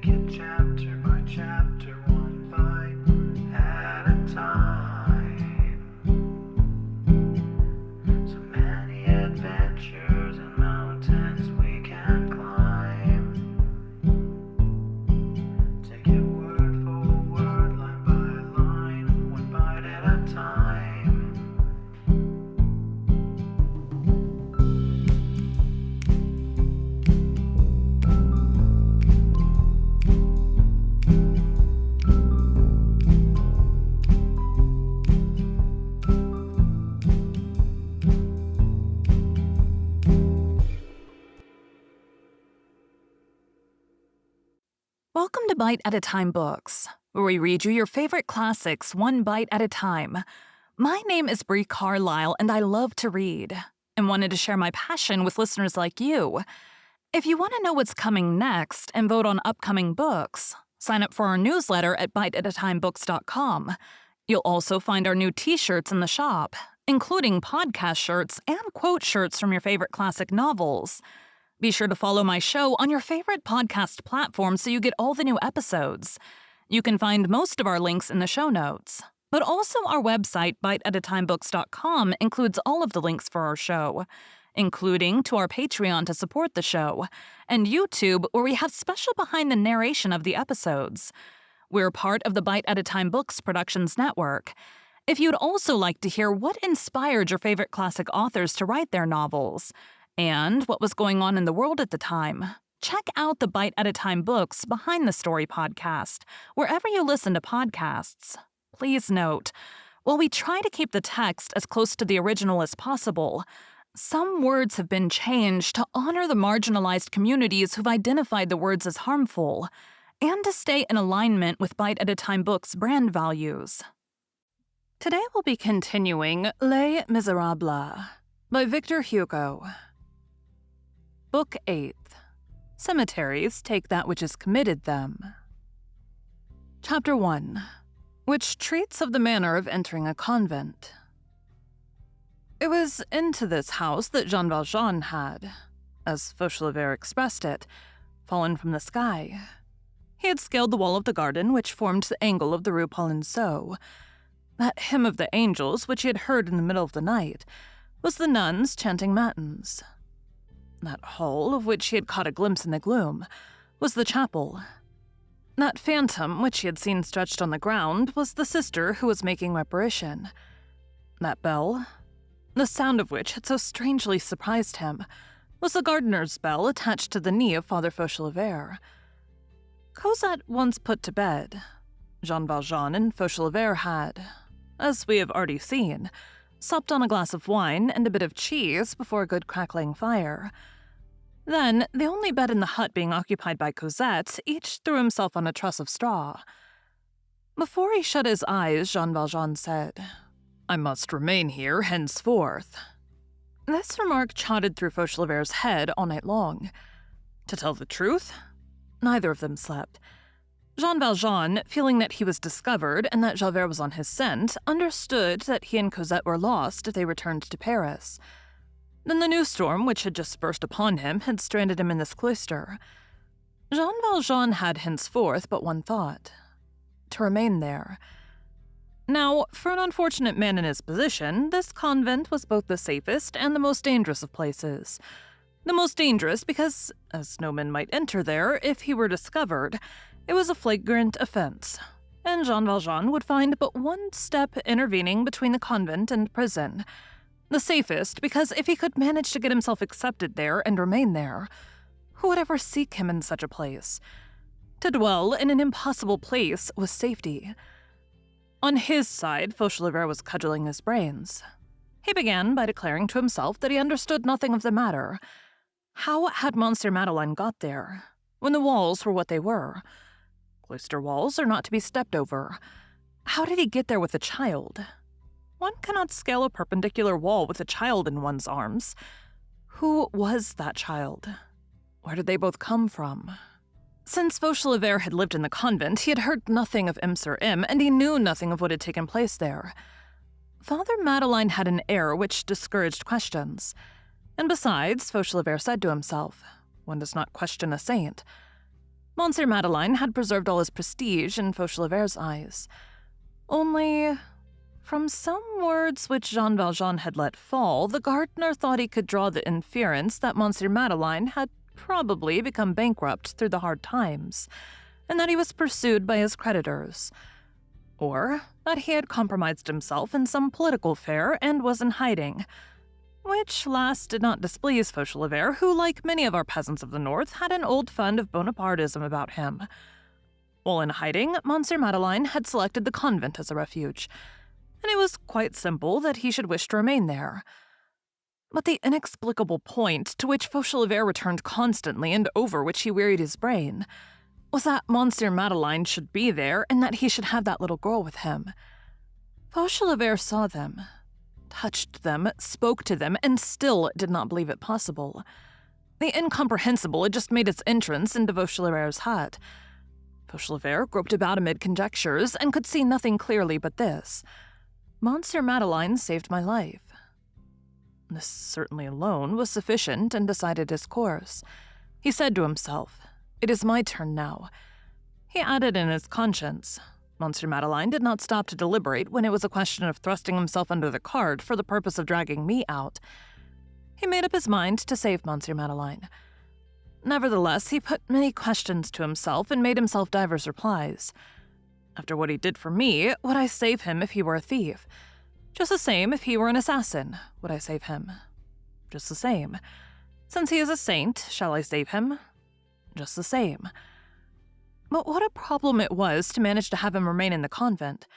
it chapter by chapter, one bite at a time. So many adventures and mountains we can climb. Take it word for word, line by line, one bite at a time. Welcome to Bite at a Time Books, where we read you your favorite classics one bite at a time. My name is Bree Carlile, and I love to read, and wanted to share my passion with listeners like you. If you want to know what's coming next and vote on upcoming books, sign up for our newsletter at biteatatimebooks.com. You'll also find our new t-shirts in the shop, including podcast shirts and quote shirts from your favorite classic novels. Be sure to follow my show on your favorite podcast platform so you get all the new episodes. You can find most of our links in the show notes. But also our website, biteatatimebooks.com, includes all of the links for our show, including to our Patreon to support the show, and YouTube, where we have special behind the narration of the episodes. We're part of the Bite at a Time Books Productions Network. If you'd also like to hear what inspired your favorite classic authors to write their novels, and what was going on in the world at the time, check out the Bite at a Time Books Behind the Story podcast, wherever you listen to podcasts. Please note, while we try to keep the text as close to the original as possible, some words have been changed to honor the marginalized communities who've identified the words as harmful, and to stay in alignment with Bite at a Time Books' brand values. Today we'll be continuing Les Miserables by Victor Hugo. Book 8. Cemeteries take that which is committed them. Chapter 1, which treats of the manner of entering a convent. It was into this house that Jean Valjean had, as Fauchelevent expressed it, fallen from the sky. He had scaled the wall of the garden which formed the angle of the Rue Polonceau. That hymn of the angels, which he had heard in the middle of the night, was the nuns chanting matins. That hall, of which he had caught a glimpse in the gloom, was the chapel. That phantom, which he had seen stretched on the ground, was the sister who was making reparation. That bell, the sound of which had so strangely surprised him, was the gardener's bell attached to the knee of Father Fauchelevent. Cosette once put to bed, Jean Valjean and Fauchelevent had, as we have already seen, supped on a glass of wine and a bit of cheese before a good crackling fire. Then, the only bed in the hut being occupied by Cosette, each threw himself on a truss of straw. Before he shut his eyes, Jean Valjean said, "I must remain here henceforth." This remark trotted through Fauchelevent's head all night long. To tell the truth, neither of them slept. Jean Valjean, feeling that he was discovered and that Javert was on his scent, understood that he and Cosette were lost if they returned to Paris. Then the new storm, which had just burst upon him, had stranded him in this cloister. Jean Valjean had henceforth but one thought: to remain there. Now, for an unfortunate man in his position, this convent was both the safest and the most dangerous of places. The most dangerous because, as no man might enter there if he were discovered, it was a flagrant offense, and Jean Valjean would find but one step intervening between the convent and prison. The safest, because if he could manage to get himself accepted there and remain there, who would ever seek him in such a place? To dwell in an impossible place was safety. On his side, Fauchelevent was cudgeling his brains. He began by declaring to himself that he understood nothing of the matter. How had Monsieur Madeleine got there, when the walls were what they were? Cloister walls are not to be stepped over. How did he get there with a child? One cannot scale a perpendicular wall with a child in one's arms. Who was that child? Where did they both come from? Since Fauchelevent had lived in the convent, he had heard nothing of M, and he knew nothing of what had taken place there. Father Madeleine had an air which discouraged questions. And besides, Fauchelevent said to himself, one does not question a saint. Monsieur Madeleine had preserved all his prestige in Fauchelevent's eyes. Only, from some words which Jean Valjean had let fall, the gardener thought he could draw the inference that Monsieur Madeleine had probably become bankrupt through the hard times, and that he was pursued by his creditors, or that he had compromised himself in some political affair and was in hiding, which last did not displease Fauchelevent, who, like many of our peasants of the north, had an old fund of Bonapartism about him. While in hiding, Monsieur Madeleine had selected the convent as a refuge, and it was quite simple that he should wish to remain there. But the inexplicable point to which Fauchelevent returned constantly and over which he wearied his brain was that Monsieur Madeleine should be there and that he should have that little girl with him. Fauchelevent saw them, touched them, spoke to them, and still did not believe it possible. The incomprehensible had just made its entrance into Fauchelevent's hut. Fauchelevent groped about amid conjectures and could see nothing clearly but this: Monsieur Madeleine saved my life. This certainly alone was sufficient and decided his course. He said to himself, "It is my turn now." He added in his conscience, Monsieur Madeleine did not stop to deliberate when it was a question of thrusting himself under the cart for the purpose of dragging me out. He made up his mind to save Monsieur Madeleine. Nevertheless, he put many questions to himself and made himself divers replies. After what he did for me, would I save him if he were a thief? Just the same if he were an assassin, would I save him? Just the same. Since he is a saint, shall I save him? Just the same. But what a problem it was to manage to have him remain in the convent.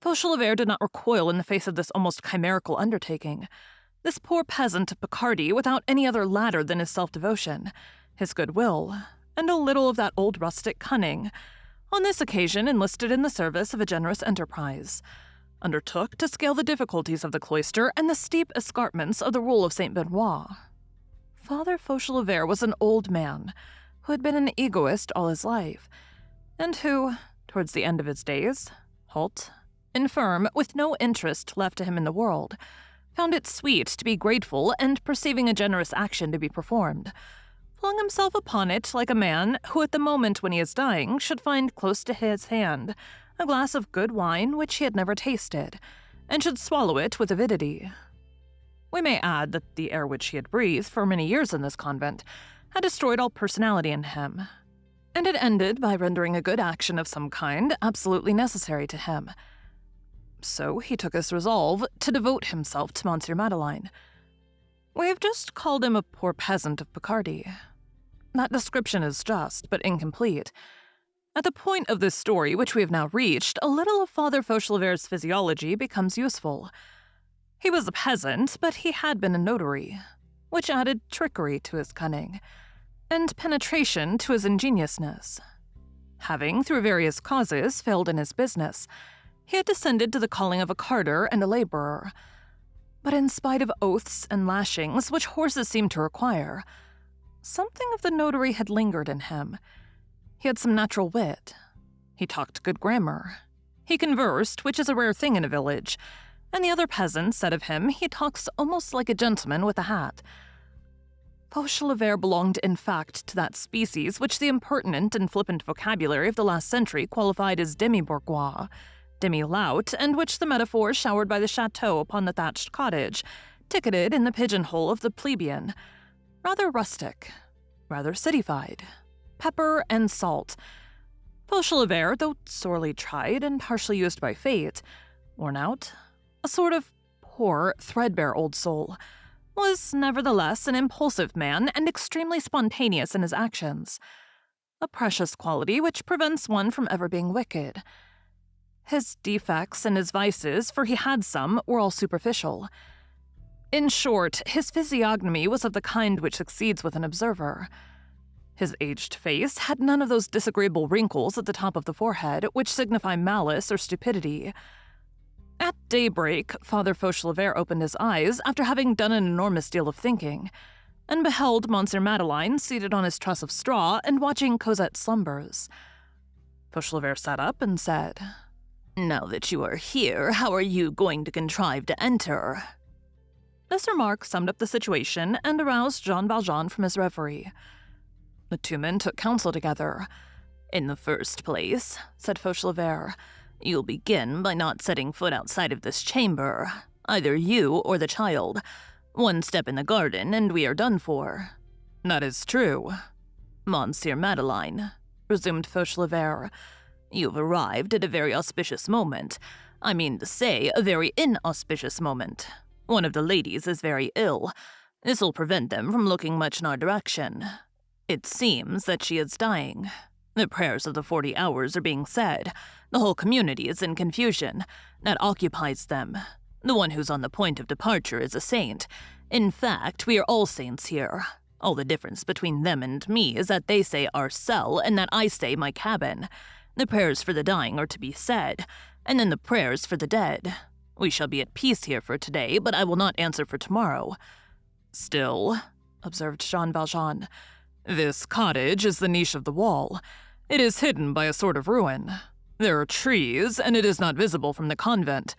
Fauchelevent did not recoil in the face of this almost chimerical undertaking. This poor peasant of Picardy, without any other ladder than his self-devotion, his goodwill, and a little of that old rustic cunning, on this occasion enlisted in the service of a generous enterprise, undertook to scale the difficulties of the cloister and the steep escarpments of the rule of Saint Benoit. Father Fauchelevent was an old man who had been an egoist all his life, and who, towards the end of his days, halt, infirm, with no interest left to him in the world, found it sweet to be grateful and, perceiving a generous action to be performed, flung himself upon it like a man who at the moment when he is dying should find close to his hand a glass of good wine which he had never tasted, and should swallow it with avidity. We may add that the air which he had breathed for many years in this convent had destroyed all personality in him, and had ended by rendering a good action of some kind absolutely necessary to him. So he took his resolve to devote himself to Monsieur Madeleine. We have just called him a poor peasant of Picardy. That description is just, but incomplete. At the point of this story which we have now reached, a little of Father Fauchelevent's physiology becomes useful. He was a peasant, but he had been a notary, which added trickery to his cunning, and penetration to his ingeniousness. Having, through various causes, failed in his business, he had descended to the calling of a carter and a laborer. But in spite of oaths and lashings, which horses seem to require, something of the notary had lingered in him. He had some natural wit. He talked good grammar. He conversed, which is a rare thing in a village, and the other peasants said of him, he talks almost like a gentleman with a hat. Fauchelevent belonged in fact to that species which the impertinent and flippant vocabulary of the last century qualified as demi-bourgeois, demi-lout, and which the metaphor showered by the chateau upon the thatched cottage ticketed in the pigeonhole of the plebeian. Rather rustic, rather cityfied, pepper and salt. Fauchelevent, though sorely tried and harshly used by fate, worn out, a sort of poor, threadbare old soul, was nevertheless an impulsive man and extremely spontaneous in his actions, a precious quality which prevents one from ever being wicked. His defects and his vices, for he had some, were all superficial. In short, his physiognomy was of the kind which succeeds with an observer. His aged face had none of those disagreeable wrinkles at the top of the forehead which signify malice or stupidity. At daybreak, Father Fauchelevent opened his eyes after having done an enormous deal of thinking, and beheld Monsieur Madeleine seated on his truss of straw and watching Cosette's slumbers. Fauchelevent sat up and said, "Now that you are here, how are you going to contrive to enter?" This remark summed up the situation and aroused Jean Valjean from his reverie. The two men took counsel together. "In the first place," said Fauchelevert, "you'll begin by not setting foot outside of this chamber, either you or the child. One step in the garden, and we are done for." "That is true." "Monsieur Madeleine," resumed Fauchelevert, "you've arrived at a very auspicious moment. I mean to say, a very inauspicious moment. One of the ladies is very ill. This'll prevent them from looking much in our direction. It seems that she is dying. The prayers of the 40 hours are being said. The whole community is in confusion. That occupies them. The one who's on the point of departure is a saint. In fact, we are all saints here. All the difference between them and me is that they say our cell and that I say my cabin. The prayers for the dying are to be said, and then the prayers for the dead. We shall be at peace here for today, but I will not answer for tomorrow." "Still," observed Jean Valjean, "this cottage is the niche of the wall. It is hidden by a sort of ruin. There are trees, and it is not visible from the convent.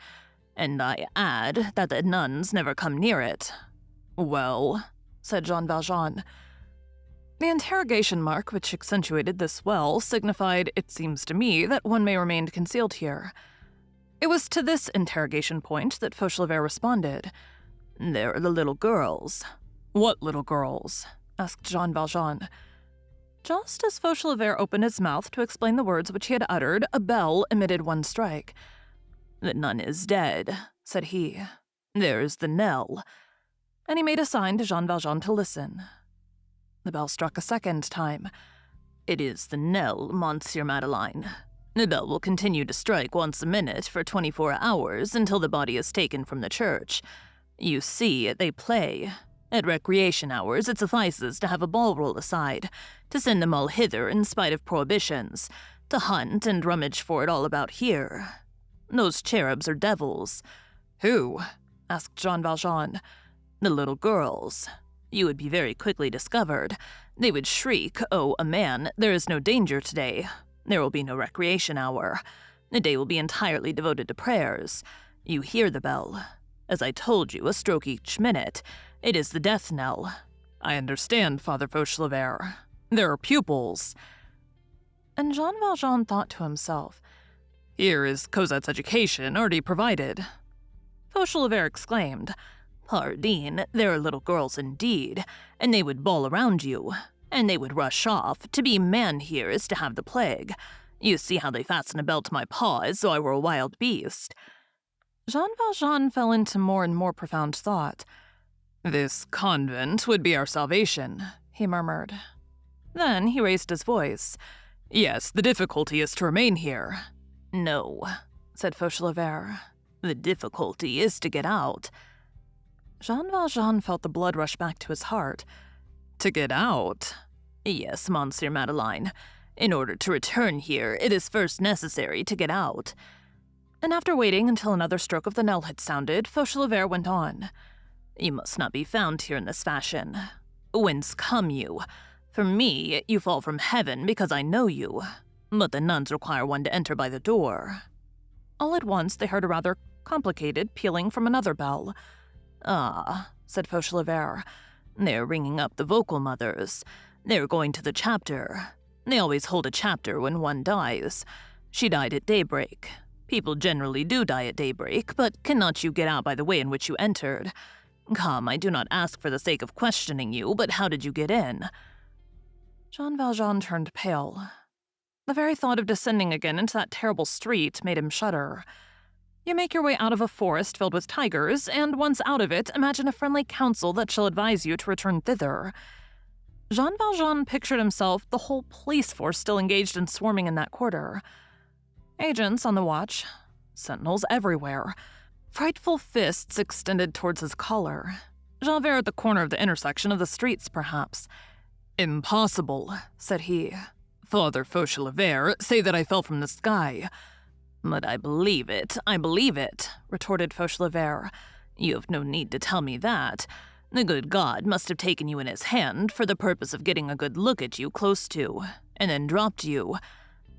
And I add that the nuns never come near it." "Well," said Jean Valjean. The interrogation mark which accentuated this "well" signified, it seems to me, that one may remain concealed here. It was to this interrogation point that Fauchelevert responded. "There are the little girls." "What little girls?" asked Jean Valjean. Just as Fauchelevert opened his mouth to explain the words which he had uttered, a bell emitted one strike. "The nun is dead," said he. "There is the knell." And he made a sign to Jean Valjean to listen. The bell struck a second time. "It is the knell, Monsieur Madeleine. The bell will continue to strike once a minute for 24 hours until the body is taken from the church. You see, they play. At recreation hours, it suffices to have a ball roll aside, to send them all hither in spite of prohibitions, to hunt and rummage for it all about here. Those cherubs are devils." "Who?" asked Jean Valjean. "The little girls. You would be very quickly discovered. They would shriek, 'Oh, a man, there is no danger today. There will be no recreation hour. The day will be entirely devoted to prayers. You hear the bell. As I told you, a stroke each minute. It is the death knell." "I understand, Father Fauchelevert. There are pupils." And Jean Valjean thought to himself, "Here is Cosette's education already provided." Fauchelevert exclaimed, "Pardine, there are little girls indeed, and they would bawl around you, and they would rush off. To be man here is to have the plague. You see how they fasten a belt to my paw as though I were a wild beast." Jean Valjean fell into more and more profound thought. "This convent would be our salvation," he murmured. Then he raised his voice. "Yes, the difficulty is to remain here." "No," said Fauchelevert. "The difficulty is to get out." Jean Valjean felt the blood rush back to his heart. "To get out?" "Yes, Monsieur Madeleine. In order to return here, it is first necessary to get out." And after waiting until another stroke of the knell had sounded, Fauchelevert went on. "You must not be found here in this fashion. Whence come you? For me, you fall from heaven because I know you. But the nuns require one to enter by the door." All at once they heard a rather complicated pealing from another bell. "Ah," said Fauchelevert, "they're ringing up the vocal mothers. They're going to the chapter. They always hold a chapter when one dies. She died at daybreak. People generally do die at daybreak, but cannot you get out by the way in which you entered? Come, I do not ask for the sake of questioning you, but how did you get in?" Jean Valjean turned pale. The very thought of descending again into that terrible street made him shudder. You make your way out of a forest filled with tigers, and once out of it, imagine a friendly council that shall advise you to return thither. Jean Valjean pictured himself the whole police force still engaged in swarming in that quarter. Agents on the watch, sentinels everywhere, frightful fists extended towards his collar. Javert at the corner of the intersection of the streets, perhaps. "Impossible," said he. "Father Fauchelevert, say that I fell from the sky." "But I believe it, retorted Fauchelevert. "You have no need to tell me that. The good God must have taken you in his hand for the purpose of getting a good look at you close to, and then dropped you.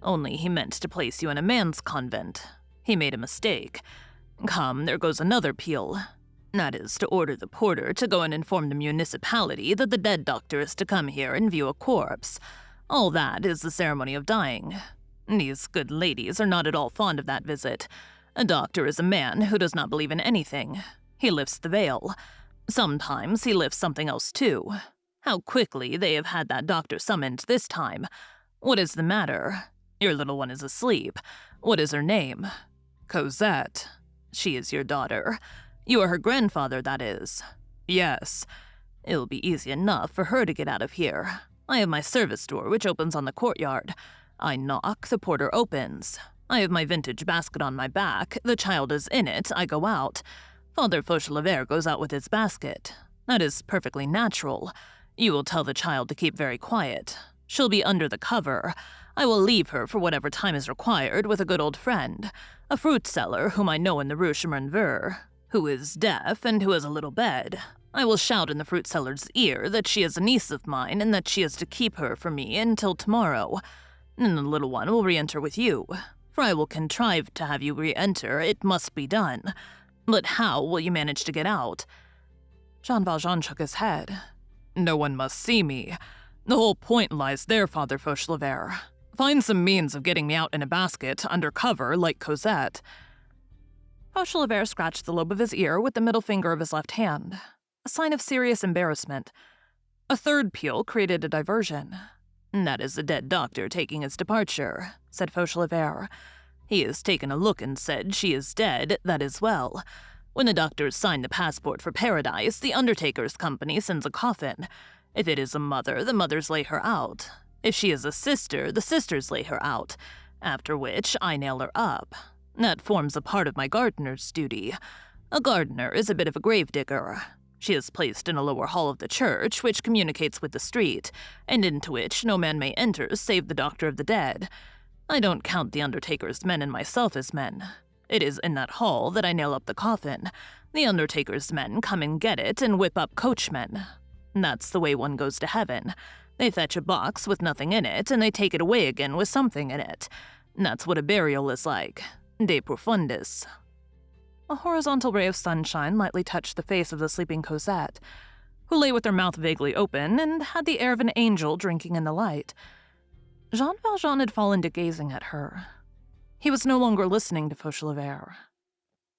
Only he meant to place you in a man's convent. He made a mistake. Come, there goes another peal. That is to order the porter to go and inform the municipality that the dead doctor is to come here and view a corpse. All that is the ceremony of dying. These good ladies are not at all fond of that visit. A doctor is a man who does not believe in anything. He lifts the veil. Sometimes he lifts something else too. How quickly they have had that doctor summoned this time. What is the matter? Your little one is asleep. What is her name? Cosette. She is your daughter. You are her grandfather, that is. Yes. It'll be easy enough for her to get out of here. I have my service door, which opens on the courtyard. I knock, the porter opens. I have my vintage basket on my back. The child is in it. I go out. Father Fauchelevert goes out with his basket. That is perfectly natural. You will tell the child to keep very quiet. She'll be under the cover. I will leave her for whatever time is required with a good old friend, a fruit seller whom I know in the Rue Chemin Vert, who is deaf and who has a little bed. I will shout in the fruit seller's ear that she is a niece of mine and that she is to keep her for me until tomorrow. And the little one will re-enter with you, for I will contrive to have you re-enter. It must be done. But how will you manage to get out? Jean Valjean shook his head. No one must see me. The whole point lies there, Father Fauchelevert. Find some means of getting me out in a basket, under cover, like Cosette. Fauchelevert scratched the lobe of his ear with the middle finger of his left hand, a sign of serious embarrassment. A third peal created a diversion. That is the dead doctor taking his departure, said Fauchelevert. He has taken a look and said she is dead, that is well. When the doctors sign the passport for paradise, the undertaker's company sends a coffin. If it is a mother, the mothers lay her out. If she is a sister, the sisters lay her out, after which I nail her up. That forms a part of my gardener's duty. A gardener is a bit of a gravedigger. She is placed in a lower hall of the church, which communicates with the street, and into which no man may enter save the doctor of the dead. I don't count the undertaker's men and myself as men. It is in that hall that I nail up the coffin. The undertaker's men come and get it and whip up coachmen. That's the way one goes to heaven. They fetch a box with nothing in it, and they take it away again with something in it. That's what a burial is like. De profundis. A horizontal ray of sunshine lightly touched the face of the sleeping Cosette, who lay with her mouth vaguely open and had the air of an angel drinking in the light. Jean Valjean had fallen to gazing at her. He was no longer listening to Fauchelevert.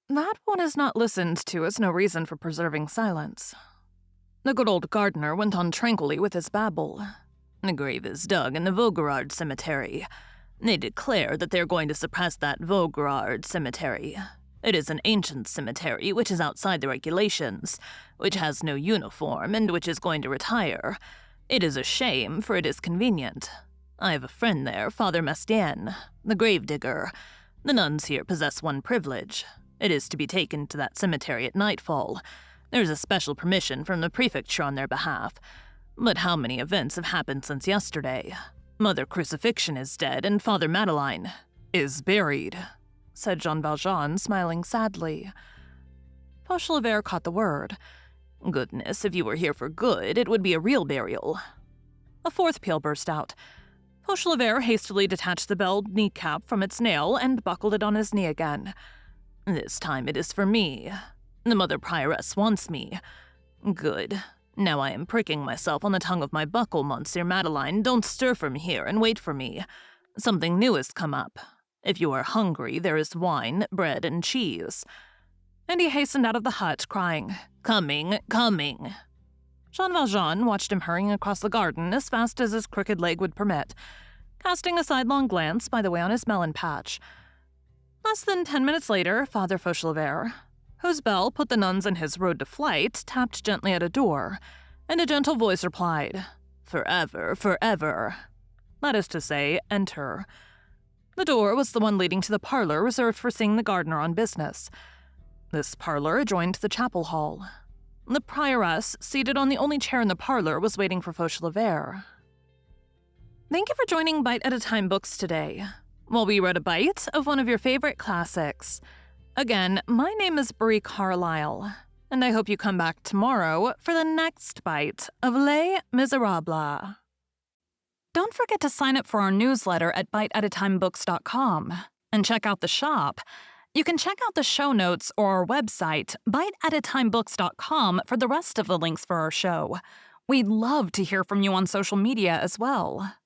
That one is not listened to is no reason for preserving silence. The good old gardener went on tranquilly with his babble. The grave is dug in the Vaugirard cemetery. They declare that they are going to suppress that Vaugirard cemetery. It is an ancient cemetery which is outside the regulations, which has no uniform, and which is going to retire. It is a shame, for it is convenient. I have a friend there, Father Mestienne, the gravedigger. The nuns here possess one privilege. It is to be taken to that cemetery at nightfall. There's a special permission from the prefecture on their behalf. But how many events have happened since yesterday? Mother Crucifixion is dead, and Father Madeleine is buried, said Jean Valjean, smiling sadly. Fauchelevert caught the word. Goodness, if you were here for good, it would be a real burial. A fourth peal burst out. Fauchelevert hastily detached the bell kneecap from its nail and buckled it on his knee again. This time it is for me. The Mother Prioress wants me. Good. Now I am pricking myself on the tongue of my buckle, Monsieur Madeleine. Don't stir from here and wait for me. Something new has come up. If you are hungry, there is wine, bread, and cheese. And he hastened out of the hut, crying, Coming, coming. Jean Valjean watched him hurrying across the garden as fast as his crooked leg would permit, casting a sidelong glance by the way on his melon patch. Less than 10 minutes later, Father Fauchelevert, whose bell put the nuns in his road to flight, tapped gently at a door, and a gentle voice replied, Forever, forever. That is to say, enter. The door was the one leading to the parlor reserved for seeing the gardener on business. This parlor adjoined the chapel hall. The prioress, seated on the only chair in the parlor, was waiting for Fauchelevert. Thank you for joining Bite at a Time Books today, while we read a bite of one of your favorite classics. Again, my name is Bree Carlile, and I hope you come back tomorrow for the next bite of Les Miserables. Don't forget to sign up for our newsletter at biteatatimebooks.com and check out the shop You can check out the show notes or our website, biteatatimebooks.com, for the rest of the links for our show. We'd love to hear from you on social media as well.